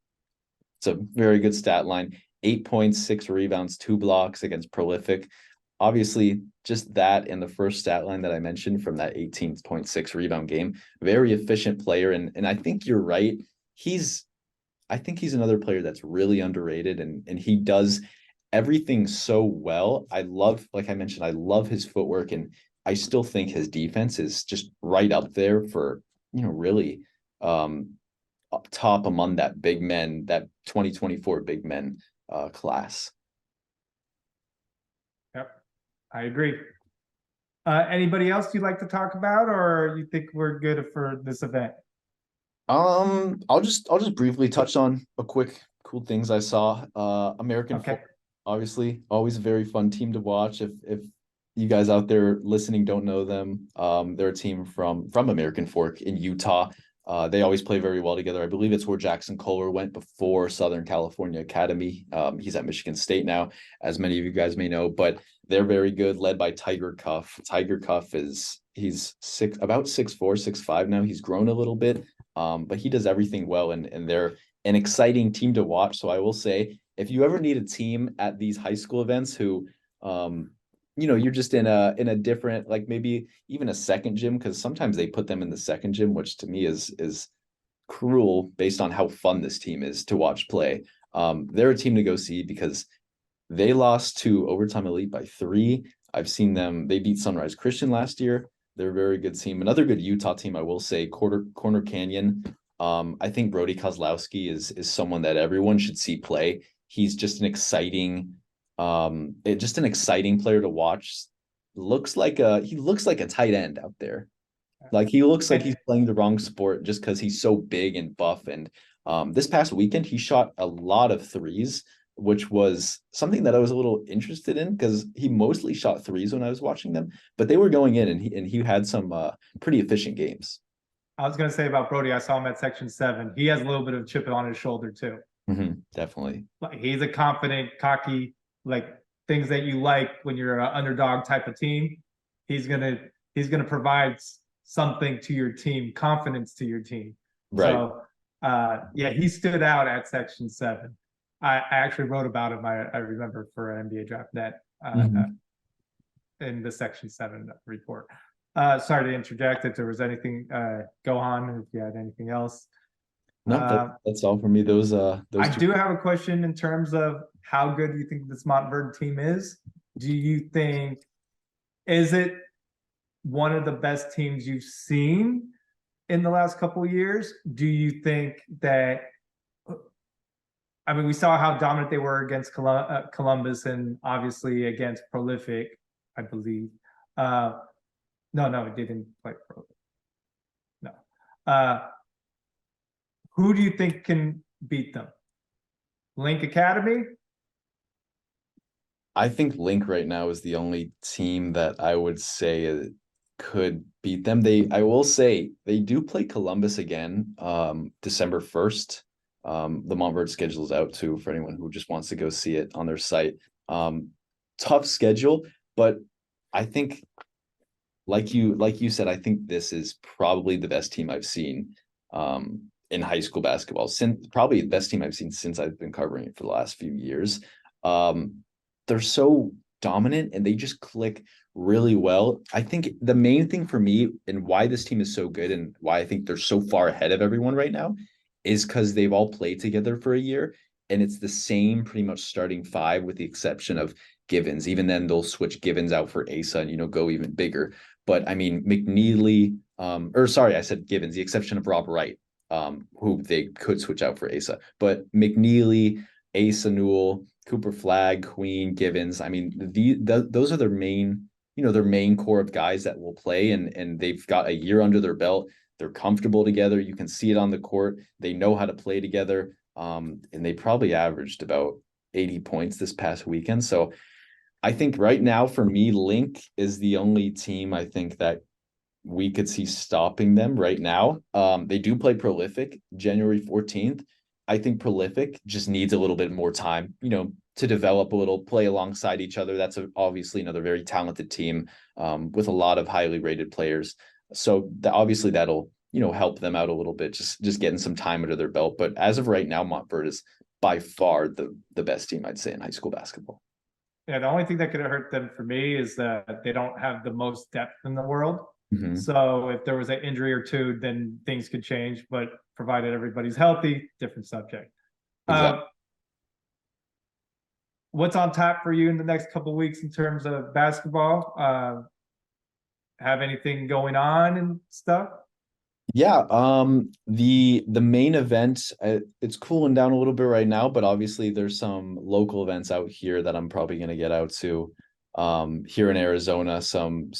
Speaker 2: It's a very good stat line. 8 points, 6 rebounds, 2 blocks against Prolific. Obviously, just that and the first stat line that I mentioned from that 18.6 rebound game, very efficient player. And I think you're right. I think he's another player that's really underrated, and he does everything so well. I love, like I mentioned, I love his footwork, and I still think his defense is just right up there for, really up top among that 2024 big men class.
Speaker 1: Yep, I agree. Anybody else you'd like to talk about, or you think we're good for this event?
Speaker 2: I'll just briefly touch on a quick cool things I saw. American
Speaker 1: Okay.
Speaker 2: obviously always a very fun team to watch. If you guys out there listening don't know them, they're a team from American Fork in Utah. They always play very well together. I believe it's where Jackson Kohler went before Southern California Academy. He's at Michigan State now, as many of you guys may know, but they're very good, led by Tiger Cuff. Tiger Cuff he's about 6'4", 6'5" now. He's grown a little bit, but he does everything well, and they're an exciting team to watch. So I will say, if you ever need a team at these high school events who you're just in a different, like maybe even a second gym, because sometimes they put them in the second gym, which to me is cruel based on how fun this team is to watch play. They're a team to go see because they lost to Overtime Elite by 3. I've seen them. They beat Sunrise Christian last year. They're a very good team. Another good Utah team, I will say, Corner Canyon. I think Brody Kozlowski is someone that everyone should see play. He's just an exciting player to watch. He looks like a tight end out there. Like he looks like he's playing the wrong sport just because he's so big and buff. And this past weekend, he shot a lot of threes, which was something that I was a little interested in because he mostly shot threes when I was watching them, but they were going in, and he had some pretty efficient games.
Speaker 1: I was going to say about Brody, I saw him at Section 7. He has a little bit of chip on his shoulder too.
Speaker 2: Definitely.
Speaker 1: Like he's a confident, cocky, like things that you like when you're an underdog type of team. He's gonna provide something to your team, confidence to your team.
Speaker 2: Right.
Speaker 1: So yeah, he stood out at Section 7. I actually wrote about him. I remember for NBA Draft Net in the Section 7 report. Sorry to interject. If there was anything, go on. If you had anything else.
Speaker 2: No, that's all for me. Those
Speaker 1: I do have a question in terms of how good do you think this Montverde team is? Do you think is it one of the best teams you've seen in the last couple of years? Do you think that? I mean, we saw how dominant they were against Columbus and obviously against Prolific, I believe. No, it didn't play Prolific. No. Who do you think can beat them? Link Academy?
Speaker 2: I think Link right now is the only team that I would say could beat them. I will say they do play Columbus again, December 1st. The Montverde schedule is out too for anyone who just wants to go see it on their site. Tough schedule, but I think like you said, I think this is probably the best team I've seen in high school basketball, since probably the best team I've seen since I've been covering it for the last few years. They're so dominant and they just click really well. I think the main thing for me and why this team is so good and why I think they're so far ahead of everyone right now is because they've all played together for a year, and it's the same pretty much starting 5 with the exception of Givens. Even then they'll switch Givens out for Asa and go even bigger. But I mean McNeely, I said Givens, the exception of Rob Wright, who they could switch out for Asa. But McNeely, Asa Newell, Cooper Flagg, Queen, Givens. I mean, those are their main, their main core of guys that will play, and they've got a year under their belt. They're comfortable together. You can see it on the court. They know how to play together. And they probably averaged about 80 points this past weekend. So I think right now for me, Link is the only team I think that we could see stopping them right now. They do play Prolific January 14th. I think Prolific just needs a little bit more time, to develop a little, play alongside each other. That's obviously another very talented team with a lot of highly rated players. So obviously that'll, help them out a little bit, just getting some time under their belt. But as of right now, Montverde is by far the best team, I'd say, in high school basketball.
Speaker 1: Yeah, the only thing that could hurt them for me is that they don't have the most depth in the world.
Speaker 2: Mm-hmm.
Speaker 1: So if there was an injury or two, then things could change. But provided everybody's healthy, different subject.
Speaker 2: Exactly.
Speaker 1: What's on tap for you in the next couple of weeks in terms of basketball? Have anything going on and stuff?
Speaker 2: Yeah, the main event, it's cooling down a little bit right now, but obviously there's some local events out here that I'm probably going to get out to. Here in Arizona, some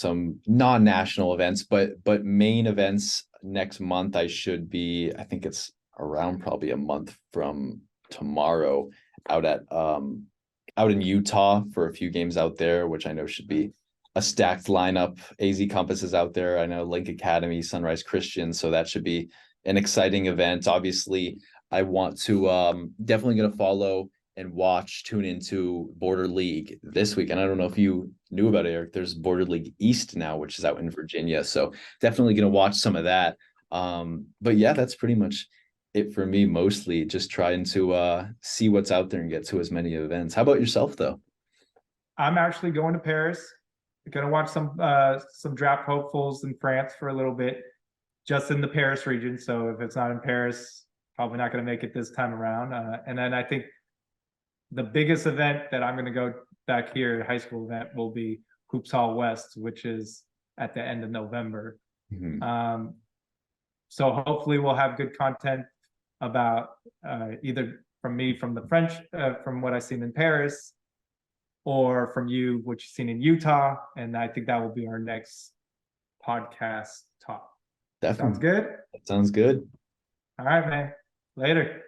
Speaker 2: non-national events, but main events next month. I think it's around probably a month from tomorrow, out in Utah for a few games out there, which I know should be a stacked lineup. AZ Compass is out there. I know Link Academy, Sunrise Christian. So that should be an exciting event. Obviously, I want to definitely going to follow and tune into Border League this week. And I don't know if you knew about it, Eric. There's Border League East now, which is out in Virginia. So definitely going to watch some of that. But yeah, that's pretty much it for me. Mostly just trying to see what's out there and get to as many events. How about yourself, though?
Speaker 1: I'm actually going to Paris. Going to watch some draft hopefuls in France for a little bit, just in the Paris region. So if it's not in Paris, probably not going to make it this time around. And then I think the biggest event that I'm going to go back here, high school event, will be Hoops Hall West, which is at the end of November.
Speaker 2: Mm-hmm.
Speaker 1: So hopefully we'll have good content about either from me, from the French, from what I've seen in Paris, or from you, what you've seen in Utah. And I think that will be our next podcast talk.
Speaker 2: Definitely.
Speaker 1: Sounds good?
Speaker 2: That sounds good.
Speaker 1: All right, man. Later.